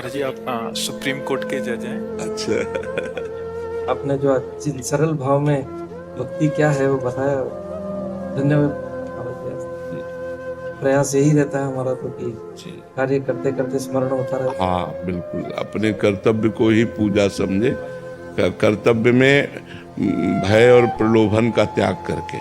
और जी आप supreme court के जज हैं। अच्छा। आपने जो सरल भाव में भक्ति क्या है वो बताया। धन्यवाद। प्रयास यही रहता है हमारा तो कि जी। कार्य करते करते स्मरण होता रहे। हाँ बिल्कुल, अपने कर्तव्य को ही पूजा समझे। कर्तव्य में भय और प्रलोभन का त्याग करके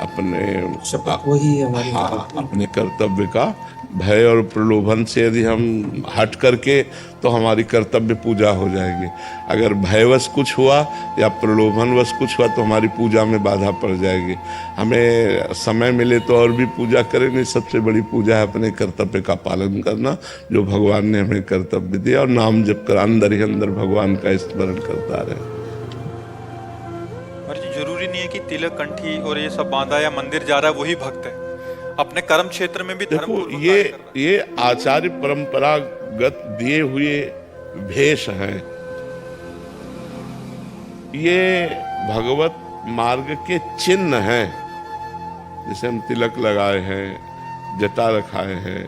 अपने शपथ वही है हमारी। हाँ, अपने कर्तव्य का भय और प्रलोभन से यदि हम हट करके तो हमारी कर्तव्य पूजा हो जाएगी। अगर भयवश कुछ हुआ या प्रलोभनवश कुछ हुआ तो हमारी पूजा में बाधा पड़ जाएगी। हमें समय मिले तो और भी पूजा करें, नहीं सबसे बड़ी पूजा है अपने कर्तव्य का पालन करना, जो भगवान ने हमें कर्तव्य दिया, और नाम जप कर अंदर ही अंदर भगवान का स्मरण करता रहे। और जी जरूरी नहीं है कि तिलक कंठी और ये सब बांधा या मंदिर जा रहा है वही भक्त है। अपने कर्म क्षेत्र में भी देखो, ये आचार्य परंपरागत दिए हुए भेष हैं। ये भगवत मार्ग के चिन्ह हैं। जैसे हम तिलक लगाए हैं, जटा रखाए हैं,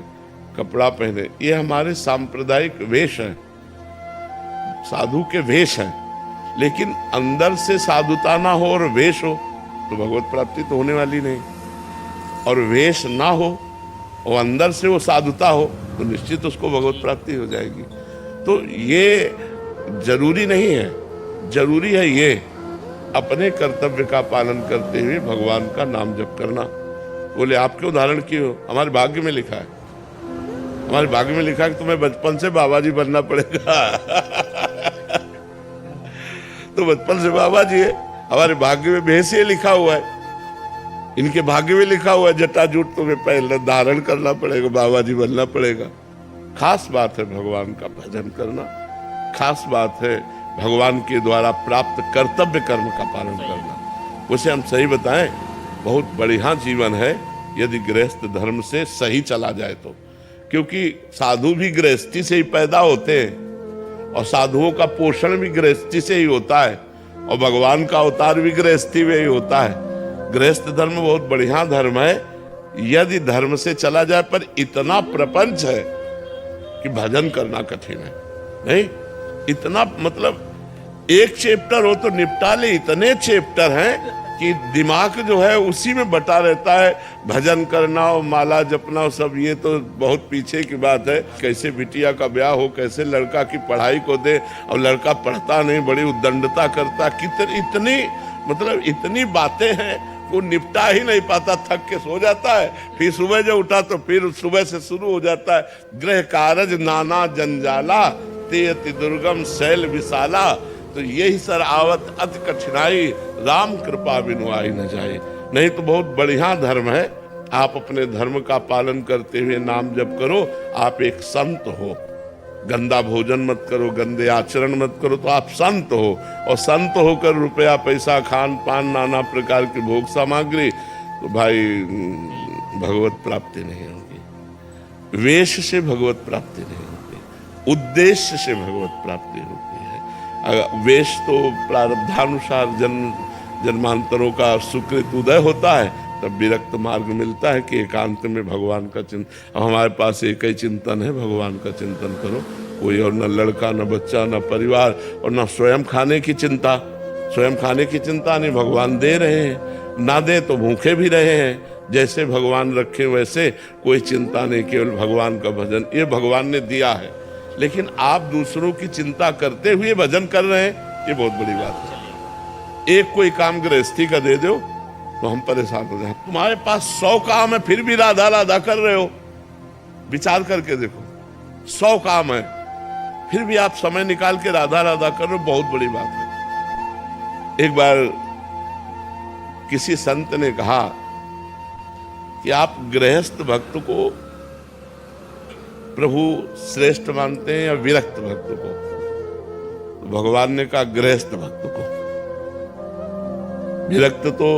कपड़ा पहने, ये हमारे सांप्रदायिक वेश हैं, साधु के वेश हैं। लेकिन अंदर से साधुता ना हो और वेश हो तो भगवत प्राप्ति तो होने वाली नहीं। और वेश ना हो और अंदर से वो साधुता हो तो निश्चित उसको भगवत प्राप्ति हो जाएगी। तो ये जरूरी नहीं है, जरूरी है ये अपने कर्तव्य का पालन करते हुए भगवान का नाम जप करना। बोले आपके उदाहरण क्यों? हमारे भाग्य में लिखा है, हमारे भाग्य में लिखा है कि तुम्हें बचपन से बाबा जी बनना पड़ेगा। तो बचपन से बाबा जी है, हमारे भाग्य में भेष लिखा हुआ है, इनके भाग्य में लिखा हुआ है जटाजूट तुम्हें पहले धारण करना पड़ेगा, बाबा जी बनना पड़ेगा। खास बात है भगवान का भजन करना, खास बात है भगवान के द्वारा प्राप्त कर्तव्य कर्म का पालन करना। उसे हम सही बताएं, बहुत बढ़िया जीवन है यदि गृहस्थ धर्म से सही चला जाए तो। क्योंकि साधु भी गृहस्थी से ही पैदा होते हैं और साधुओं का पोषण भी गृहस्थी से ही होता है और भगवान का अवतार भी गृहस्थी में ही होता है। गृहस्थ धर्म बहुत बढ़िया धर्म है यदि धर्म से चला जाए, पर इतना प्रपंच है कि भजन करना कठिन है। नहीं, इतना मतलब एक चैप्टर हो तो निपटा ले, इतने चैप्टर हैं कि दिमाग जो है उसी में बटा रहता है। भजन करना और माला जपना और सब ये तो बहुत पीछे की बात है। कैसे बिटिया का ब्याह हो, कैसे लड़का की पढ़ाई को दे, और लड़का पढ़ता नहीं, बड़ी उद्दंडता करता, इतनी मतलब इतनी बातें हैं वो निपटा ही नहीं पाता, थक के सो जाता है। फिर सुबह जब उठा तो फिर सुबह से शुरू हो जाता है। गृह कारज नाना जंजाला, ते अति दुर्गम शैल विशाला। तो यही सर आवत अति कठिनाई, राम कृपा बिनु आई न जाए। नहीं तो बहुत बढ़िया धर्म है। आप अपने धर्म का पालन करते हुए नाम जप करो, आप एक संत हो। गंदा भोजन मत करो, गंदे आचरण मत करो, तो आप संत हो। और संत होकर रुपया पैसा, खान पान, नाना प्रकार की भोग सामग्री, तो भाई भगवत प्राप्ति नहीं होगी। वेश से भगवत प्राप्ति नहीं होती, उद्देश्य से भगवत प्राप्ति होती है। वेश तो प्रारब्धानुसार जन्मांतरों का सुकृत उदय होता है, तब विरक्त मार्ग मिलता है कि एकांत में भगवान का चिंतन। हमारे पास एक ही चिंतन है, भगवान का चिंतन करो। कोई और न लड़का, न बच्चा, न परिवार, और न स्वयं खाने की चिंता। स्वयं खाने की चिंता नहीं, भगवान दे रहे हैं, ना दे तो भूखे भी रहे हैं। जैसे भगवान रखे वैसे कोई चिंता नहीं, केवल भगवान का भजन, ये भगवान ने दिया है। लेकिन आप दूसरों की चिंता करते हुए भजन कर रहे हैं, ये बहुत बड़ी बात है। एक कोई काम गृहस्थी का दे दो तो हम परेशान हो जाए। तुम्हारे पास 100 काम है फिर भी राधा राधा कर रहे हो, विचार करके देखो। 100 काम है फिर भी आप समय निकाल के राधा राधा कर रहे हो, बहुत बड़ी बात है। एक बार किसी संत ने कहा कि आप गृहस्थ भक्त को प्रभु श्रेष्ठ मानते हैं या विरक्त भक्त को? तो भगवान ने कहा गृहस्थ भक्त को। विरक्त तो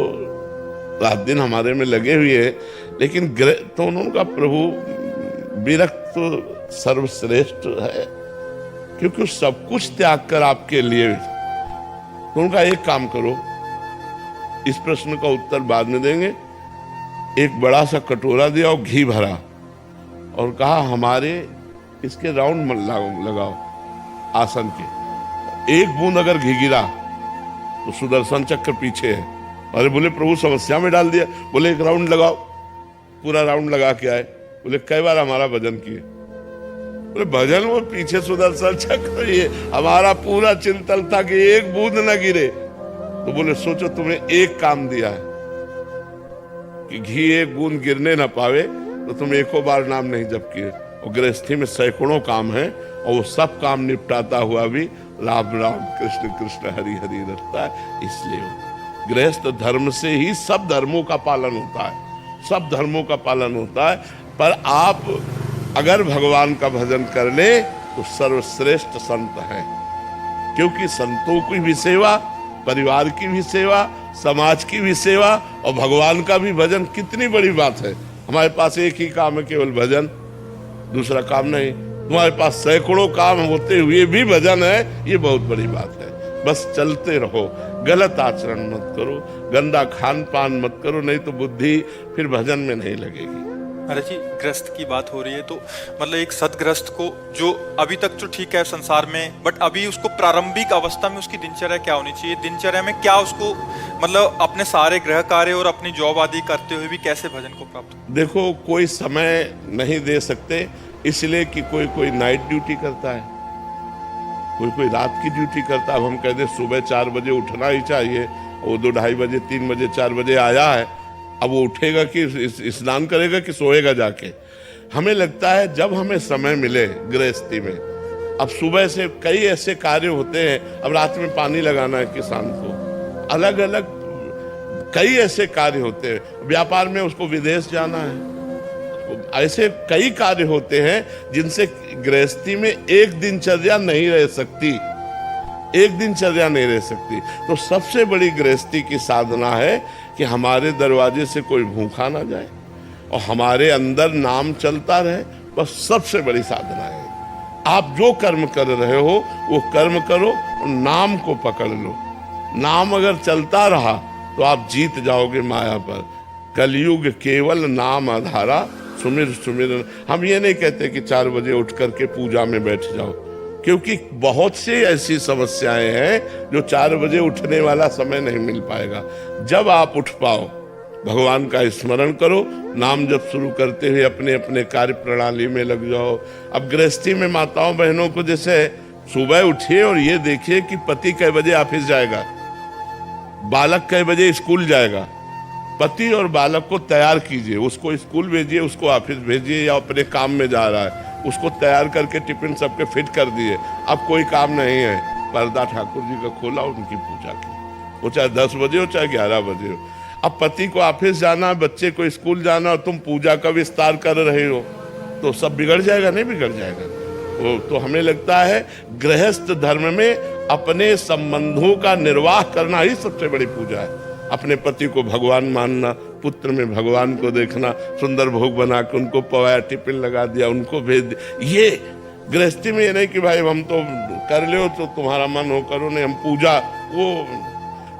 रात दिन हमारे में लगे हुए हैं, लेकिन तो उन्होंने कहा प्रभु विरक्त तो सर्वश्रेष्ठ है, क्योंकि सब कुछ त्याग कर आपके लिए। तो उनका एक काम करो, इस प्रश्न का उत्तर बाद में देंगे। एक बड़ा सा कटोरा दिया और घी भरा और कहा हमारे इसके राउंड लगाओ आसन के। एक बूंद अगर घी गिरा तो सुदर्शन चक्र पीछे है। अरे बोले प्रभु समस्या में डाल दिया। बोले एक राउंड लगाओ, पूरा राउंड लगा के आए। बोले कई बार हमारा भजन किए? बोले भजन वो पीछे सुदर्शन चक्र, ये हमारा पूरा चिंतन था कि एक बूंद न गिरे। तो बोले सोचो तुमने एक काम दिया है कि घी एक बूंद गिरने ना पावे, तो तुम एको बार नाम नहीं जप किए। और गृहस्थी में सैकड़ों काम है और वो सब काम निपटाता हुआ भी राम राम कृष्ण कृष्ण हरि हरि रखता है। इसलिए गृहस्थ धर्म से ही सब धर्मों का पालन होता है, सब धर्मों का पालन होता है। पर आप अगर भगवान का भजन कर ले तो सर्वश्रेष्ठ संत है, क्योंकि संतों की भी सेवा, परिवार की भी सेवा, समाज की भी सेवा और भगवान का भी भजन कितनी बड़ी बात है। हमारे पास एक ही काम है, केवल भजन, दूसरा काम नहीं। तुम्हारे पास सैकड़ों काम होते हुए भी भजन है, ये बहुत बड़ी बात है। बस चलते रहो, गलत आचरण मत करो, गंदा खान पान मत करो, नहीं तो बुद्धि फिर भजन में नहीं लगेगी। महाराज जी, ग्रस्त की बात हो रही है तो मतलब एक सदग्रस्त को जो अभी तक तो ठीक है संसार में, बट अभी उसको प्रारंभिक अवस्था में उसकी दिनचर्या क्या होनी चाहिए? दिनचर्या में क्या उसको मतलब अपने सारे गृह कार्य और अपनी जॉब आदि करते हुए भी कैसे भजन को प्राप्त हो? देखो, कोई समय नहीं दे सकते इसलिए कि कोई कोई नाइट ड्यूटी करता है, कोई कोई रात की ड्यूटी करता है। अब हम कहते सुबह 4 बजे उठना ही चाहिए, वो 2 ढाई बजे 3 बजे 4 बजे आया है, अब वो उठेगा कि स्नान करेगा कि सोएगा जाके? हमें लगता है जब हमें समय मिले गृहस्थी में, अब सुबह से कई ऐसे कार्य होते हैं, अब रात में पानी लगाना है किसान को, अलग अलग कई ऐसे कार्य होते हैं, व्यापार में उसको विदेश जाना है, ऐसे कई कार्य होते हैं जिनसे गृहस्थी में एक दिनचर्या नहीं रह सकती, एक दिनचर्या नहीं रह सकती। तो सबसे बड़ी गृहस्थी की साधना है कि हमारे दरवाजे से कोई भूखा ना जाए और हमारे अंदर नाम चलता रहे, बस सबसे बड़ी साधना है। आप जो कर्म कर रहे हो वो कर्म करो और नाम को पकड़ लो। नाम अगर चलता रहा तो आप जीत जाओगे माया पर। कलयुग केवल नाम आधारा, सुमिर सुमिर। हम ये नहीं कहते कि 4 बजे उठ करके पूजा में बैठ जाओ, क्योंकि बहुत सी ऐसी समस्याएं हैं जो 4 बजे उठने वाला समय नहीं मिल पाएगा। जब आप उठ पाओ, भगवान का स्मरण करो, नाम जब शुरू करते हुए अपने अपने कार्य प्रणाली में लग जाओ। अब गृहस्थी में माताओं बहनों को जैसे सुबह उठिए और ये देखिए कि पति कै बजे ऑफिस जाएगा, बालक कै बजे स्कूल जाएगा। पति और बालक को तैयार कीजिए, उसको स्कूल भेजिए, उसको ऑफिस भेजिए या अपने काम में जा रहा है, उसको तैयार करके टिफिन सबके फिट कर दिए। अब कोई काम नहीं है, पर्दा ठाकुर जी का खोला, उनकी पूजा की, वो चाहे 10 बजे हो चाहे 11 बजे हो। अब पति को ऑफिस जाना, बच्चे को स्कूल जाना और तुम पूजा का विस्तार कर रहे हो, तो सब बिगड़ जाएगा? नहीं बिगड़ जाएगा। तो हमें लगता है गृहस्थ धर्म में अपने संबंधों का निर्वाह करना ही सबसे बड़ी पूजा है। अपने पति को भगवान मानना, पुत्र में भगवान को देखना, सुंदर भोग बना के उनको पवाया, टिफिन लगा दिया, उनको भेज दिया। ये गृहस्थी में ये नहीं कि भाई हम तो कर ले तो तुम्हारा मन हो करो, नहीं हम पूजा वो।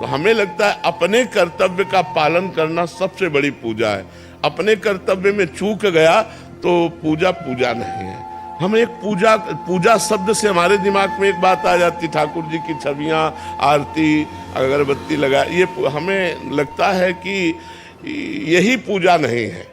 तो हमें लगता है अपने कर्तव्य का पालन करना सबसे बड़ी पूजा है। अपने कर्तव्य में चूक गया तो पूजा पूजा नहीं है। हम एक पूजा शब्द से हमारे दिमाग में एक बात आ जाती, ठाकुर जी की छवियाँ, आरती, अगरबत्ती लगा, ये हमें लगता है कि यही पूजा नहीं है,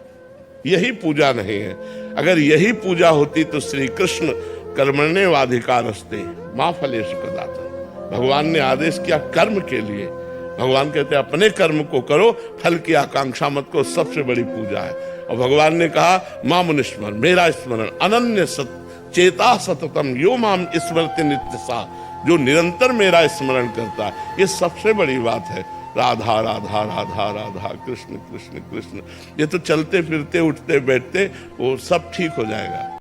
यही पूजा नहीं है। अगर यही पूजा होती तो श्री कृष्ण कर्मण्येवाधिकारस्ते मा फलेषु कदाचन, भगवान ने आदेश किया कर्म के लिए। भगवान कहते हैं अपने कर्म को करो, फल की आकांक्षा मत करो, सबसे बड़ी पूजा है। और भगवान ने कहा मां मुनिस्मरण, मेरा स्मरण, अनन्य चेता सततम यो माम स्मरति नित्य सा, जो निरंतर मेरा स्मरण करता है, ये सबसे बड़ी बात है। राधा राधा राधा राधा, कृष्ण कृष्ण कृष्ण, ये तो चलते फिरते उठते बैठते वो सब ठीक हो जाएगा।